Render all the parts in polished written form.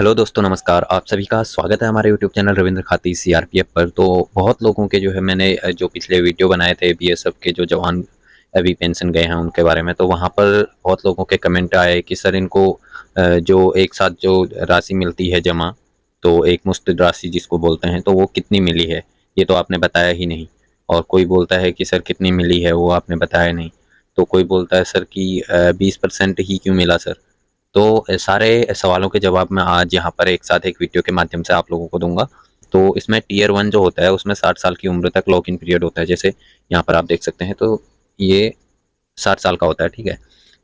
Hello दोस्तों, नमस्कार। आप सभी का स्वागत है हमारे यूट्यूब चैनल रविंद्र खाती सीआरपीएफ पर। तो बहुत लोगों के जो है मैंने जो पिछले वीडियो बनाए थे बीएसएफ के जो जवान अभी पेंशन गए हैं उनके बारे में, तो वहाँ पर बहुत लोगों के कमेंट आए कि सर इनको जो एक साथ जो राशि मिलती है जमा, तो एक मुश्त राशि जिसको बोलते हैं, तो वो कितनी मिली है ये तो आपने बताया ही नहीं। और कोई बोलता है कि सर कितनी मिली है वो आपने बताया नहीं। तो कोई बोलता है सर कि 20% ही क्यों मिला सर। तो सारे सवालों के जवाब मैं आज यहाँ पर एक साथ एक वीडियो के माध्यम से आप लोगों को दूंगा। तो इसमें टियर 1 जो होता है उसमें 60 साल की उम्र तक लॉक इन पीरियड होता है। जैसे यहाँ पर आप देख सकते हैं, तो ये 60 साल का होता है, ठीक है।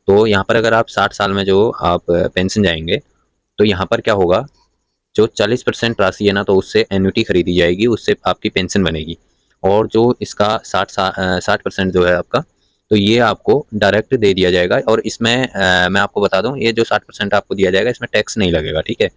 तो यहाँ पर अगर आप 60 साल में जो आप पेंशन जाएंगे, तो यहाँ पर क्या होगा, जो 40% राशि है ना, तो उससे एन्युटी खरीदी जाएगी, उससे आपकी पेंशन बनेगी। और जो इसका 60% जो है आपका, तो ये आपको डायरेक्ट दे दिया जाएगा। और इसमें मैं आपको बता दूं, ये जो 60% आपको दिया जाएगा इसमें टैक्स नहीं लगेगा, ठीक है।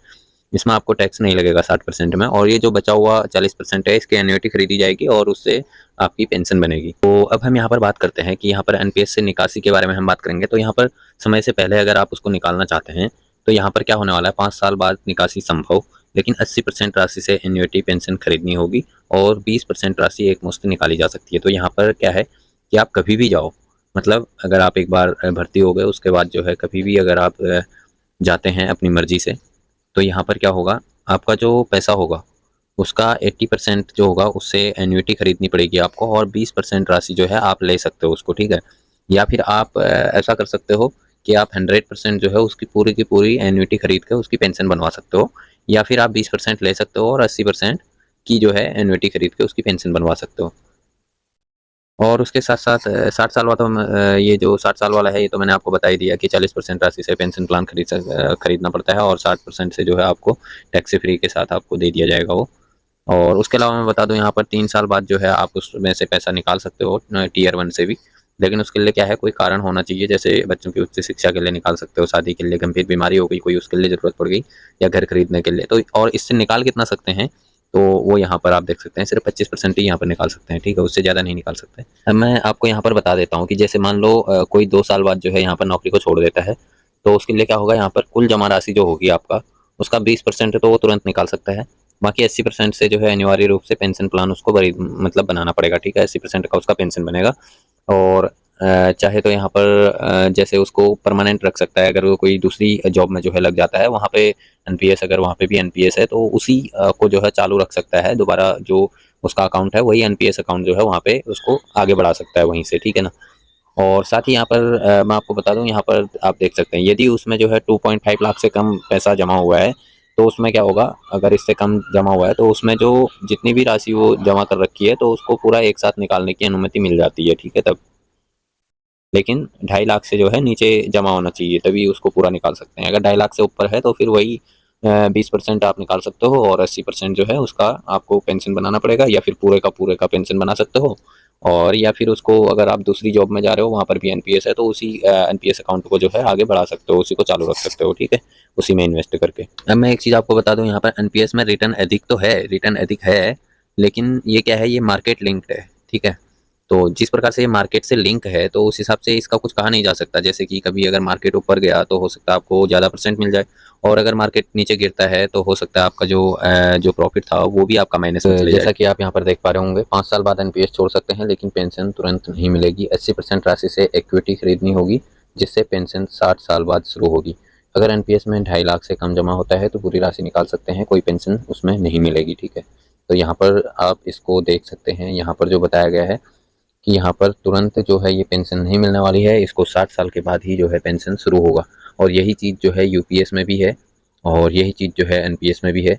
इसमें आपको टैक्स नहीं लगेगा 60% में। और ये जो बचा हुआ 40% है, इसकी एन्युटी खरीदी जाएगी और उससे आपकी पेंशन बनेगी। तो अब हम यहाँ पर बात करते हैं कि यहाँ पर एनपीएस से निकासी के बारे में हम बात करेंगे। तो यहाँ पर समय से पहले अगर आप उसको निकालना चाहते हैं, तो यहाँ पर क्या होने वाला है, 5 साल बाद निकासी संभव, लेकिन 80% राशि से एन्युटी पेंशन खरीदनी होगी और 20% राशि एक मुश्त निकाली जा सकती है। तो यहाँ पर क्या है कि आप कभी भी जाओ, मतलब अगर आप एक बार भर्ती हो गए उसके बाद जो है कभी भी अगर आप जाते हैं अपनी मर्जी से, तो यहाँ पर क्या होगा, आपका जो पैसा होगा उसका 80% जो होगा उससे एन्युटी खरीदनी पड़ेगी आपको, और 20% राशि जो है आप ले सकते हो उसको, ठीक है। या फिर आप ऐसा कर सकते हो कि आप 100% जो है उसकी पूरी की पूरी एन्युटी खरीद के उसकी पेंशन बनवा सकते हो। या फिर आप 20% ले सकते हो और 80% की जो है एन्युटी खरीद के उसकी पेंशन बनवा सकते हो। और उसके साथ साथ 60 साल वाला तो ये जो 60 साल वाला है ये तो मैंने आपको बता ही दिया कि 40% राशि से पेंशन प्लान खरीदना पड़ता है, और 60% से जो है आपको टैक्स फ्री के साथ आपको दे दिया जाएगा वो। और उसके अलावा मैं बता दूं, यहाँ पर 3 साल बाद जो है आप उसमें से पैसा निकाल सकते हो टियर 1 से भी। लेकिन उसके लिए क्या है, कोई कारण होना चाहिए। जैसे बच्चों की उच्च शिक्षा के लिए निकाल सकते हो, शादी के लिए, गंभीर बीमारी हो गई कोई उसके लिए ज़रूरत पड़ गई, या घर खरीदने के लिए। तो और इससे निकाल कितना सकते हैं, तो वो यहाँ पर आप देख सकते हैं, सिर्फ 25% ही यहाँ पर निकाल सकते हैं, ठीक है। उससे ज़्यादा नहीं निकाल सकते। अब मैं आपको यहाँ पर बता देता हूँ कि जैसे मान लो कोई 2 साल बाद जो है यहाँ पर नौकरी को छोड़ देता है, तो उसके लिए क्या होगा, यहाँ पर कुल जमा राशि जो होगी आपका, उसका 20% तो वो तुरंत निकाल सकता है। बाकी 80% से जो है अनिवार्य रूप से पेंशन प्लान उसको मतलब बनाना पड़ेगा, ठीक है। 80% का उसका पेंशन बनेगा। और चाहे तो यहाँ पर जैसे उसको परमानेंट रख सकता है, अगर वो कोई दूसरी जॉब में जो है लग जाता है, वहाँ पे एनपीएस, अगर वहाँ पे भी एनपीएस है तो उसी को जो है चालू रख सकता है दोबारा। जो उसका अकाउंट है वही एनपीएस अकाउंट जो है वहाँ पे उसको आगे बढ़ा सकता है वहीं से, ठीक है ना। और साथ ही यहाँ पर मैं आपको बता दूं, यहाँ पर आप देख सकते हैं, यदि उसमें जो है 2.5 लाख से कम पैसा जमा हुआ है, तो उसमें क्या होगा, अगर इससे कम जमा हुआ है तो उसमें जो जितनी भी राशि वो जमा कर रखी है तो उसको पूरा एक साथ निकालने की अनुमति मिल जाती है, ठीक है तब। लेकिन 2.5 लाख से जो है नीचे जमा होना चाहिए, तभी उसको पूरा निकाल सकते हैं। अगर 2.5 लाख से ऊपर है तो फिर वही 20% आप निकाल सकते हो, और 80% जो है उसका आपको पेंशन बनाना पड़ेगा, या फिर पूरे का पेंशन बना सकते हो। और या फिर उसको, अगर आप दूसरी जॉब में जा रहे हो वहाँ पर भी एनपीएस है, तो उसी एनपीएस अकाउंट को जो है आगे बढ़ा सकते हो, उसी को चालू रख सकते हो, ठीक है, उसी में इन्वेस्ट करके। अब मैं एक चीज़ आपको बता दूं, यहाँ पर एनपीएस में रिटर्न एथिक तो है, रिटर्न एथिक है, लेकिन ये क्या है, ये मार्केट लिंक्ड है, ठीक है। तो जिस प्रकार से ये मार्केट से लिंक है, तो उस हिसाब से इसका कुछ कहा नहीं जा सकता। जैसे कि कभी अगर मार्केट ऊपर गया तो हो सकता है आपको ज़्यादा परसेंट मिल जाए, और अगर मार्केट नीचे गिरता है तो हो सकता है आपका जो प्रॉफिट था वो भी आपका माइनस में चले जाए। जैसा कि आप यहाँ पर देख पा रहे होंगे, 5 साल बाद एनपीएस छोड़ सकते हैं, लेकिन पेंशन तुरंत नहीं मिलेगी। 80% राशि से इक्विटी खरीदनी होगी, जिससे पेंशन 60 साल बाद शुरू होगी। अगर एनपीएस में 2.5 लाख से कम जमा होता है तो पूरी राशि निकाल सकते हैं, कोई पेंशन उसमें नहीं मिलेगी, ठीक है। तो यहाँ पर आप इसको देख सकते हैं, यहाँ पर जो बताया गया है कि यहाँ पर तुरंत जो है ये पेंशन नहीं मिलने वाली है, इसको 60 साल के बाद ही जो है पेंशन शुरू होगा। और यही चीज़ जो है यूपीएस में भी है, और यही चीज़ जो है एनपीएस में भी है।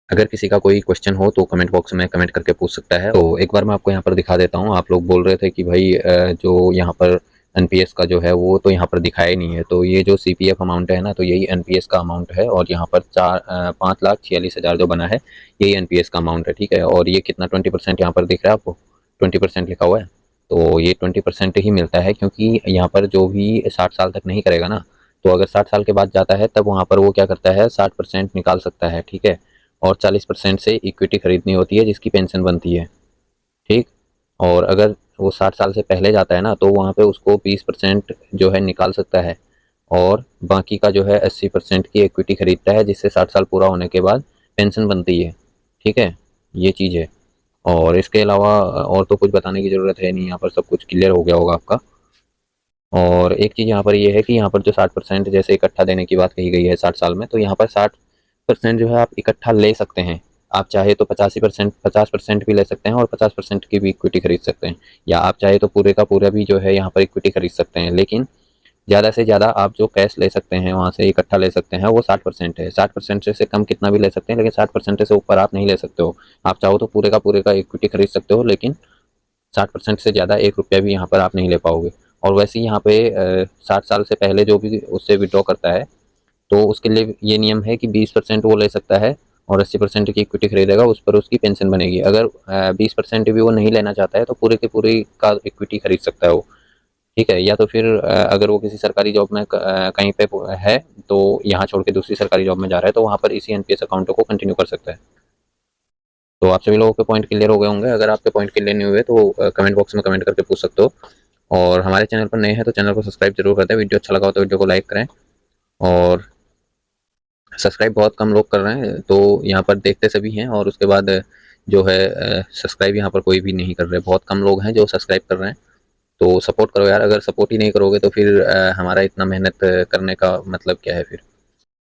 अगर किसी का कोई क्वेश्चन हो तो कमेंट बॉक्स में कमेंट करके पूछ सकता है। तो एक बार मैं आपको यहाँ पर दिखा देता हूँ। आप लोग बोल रहे थे कि भाई जो यहाँ पर एनपीएस का जो है वो तो यहाँ पर दिखाया ही नहीं है। तो ये जो सीपीएफ अमाउंट है ना, तो यही एनपीएस का अमाउंट है, और यहाँ पर 5,46,000 जो बना है यही एनपीएस का अमाउंट है, ठीक है। और ये कितना 20% यहाँ पर दिख रहा है आपको, 20% लिखा हुआ है। तो ये 20% ही मिलता है, क्योंकि यहाँ पर जो भी 60 साल तक नहीं करेगा ना, तो अगर 60 साल के बाद जाता है तब वहाँ पर वो क्या करता है, 60% निकाल सकता है, ठीक है। और 40% से इक्विटी खरीदनी होती है जिसकी पेंशन बनती है, ठीक। और अगर वो 60 साल से पहले जाता है ना, तो वहाँ पे उसको 20% जो है निकाल सकता है, और बाकी का जो है 80% की इक्विटी खरीदता है, जिससे 60 साल पूरा होने के बाद पेंशन बनती है। ठीक है, ये चीज़ है। और इसके अलावा और तो कुछ बताने की ज़रूरत है नहीं, यहाँ पर सब कुछ क्लियर हो गया होगा आपका। और एक चीज़ यहाँ पर ये है कि यहाँ पर जो 60% जैसे इकट्ठा देने की बात कही गई है 60 साल में, तो यहाँ पर 60% जो है आप इकट्ठा ले सकते हैं। आप चाहे तो 85% 50% भी ले सकते हैं और 50% की भी इक्विटी खरीद सकते हैं, या आप चाहे तो पूरे का पूरा भी जो है यहाँ पर इक्विटी खरीद सकते हैं। लेकिन ज़्यादा से ज़्यादा आप जो कैश ले सकते हैं वहाँ से इकट्ठा ले सकते हैं वो 60% है। 60% से कम कितना भी ले सकते हैं, लेकिन 60% से ऊपर आप नहीं ले सकते हो। आप चाहो तो पूरे का पूरे का इक्विटी खरीद सकते हो, लेकिन 60% से ज़्यादा 1 रुपया भी यहाँ पर आप नहीं ले पाओगे। और वैसे ही यहाँ पे 60 साल से पहले जो भी उससे विड्रॉ करता है, तो उसके लिए ये नियम है कि 20% वो ले सकता है और 80% की इक्विटी खरीदेगा, उस पर उसकी पेंशन बनेगी। अगर 20% भी वो नहीं लेना चाहता है तो पूरे के पूरे का इक्विटी खरीद सकता है वो। ठीक है, या तो फिर अगर वो किसी सरकारी जॉब में कहीं पे है, तो यहाँ छोड़ के दूसरी सरकारी जॉब में जा रहा है, तो वहाँ पर इसी एनपीएस अकाउंट को कंटिन्यू कर सकता है। तो आप सभी लोगों के पॉइंट क्लियर हो गए होंगे। अगर आपके पॉइंट क्लियर नहीं हुए तो कमेंट बॉक्स में कमेंट करके पूछ सकते हो। और हमारे चैनल पर नए हैं तो चैनल को सब्सक्राइब जरूर कर दें। वीडियो अच्छा लगा हो तो वीडियो को लाइक करें। और सब्सक्राइब बहुत कम लोग कर रहे हैं, तो यहाँ पर देखते सभी हैं और उसके बाद जो है सब्सक्राइब यहाँ पर कोई भी नहीं कर रहे। बहुत कम लोग हैं जो सब्सक्राइब कर रहे हैं। तो सपोर्ट करो यार, अगर सपोर्ट ही नहीं करोगे तो फिर हमारा इतना मेहनत करने का मतलब क्या है फिर।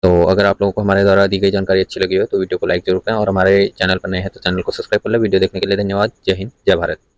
तो अगर आप लोगों को हमारे द्वारा दी गई जानकारी अच्छी लगी हो तो वीडियो को लाइक जरूर करें, और हमारे चैनल पर नए हैं तो चैनल को सब्सक्राइब कर लें। वीडियो देखने के लिए धन्यवाद। जय हिंद, जय भारत।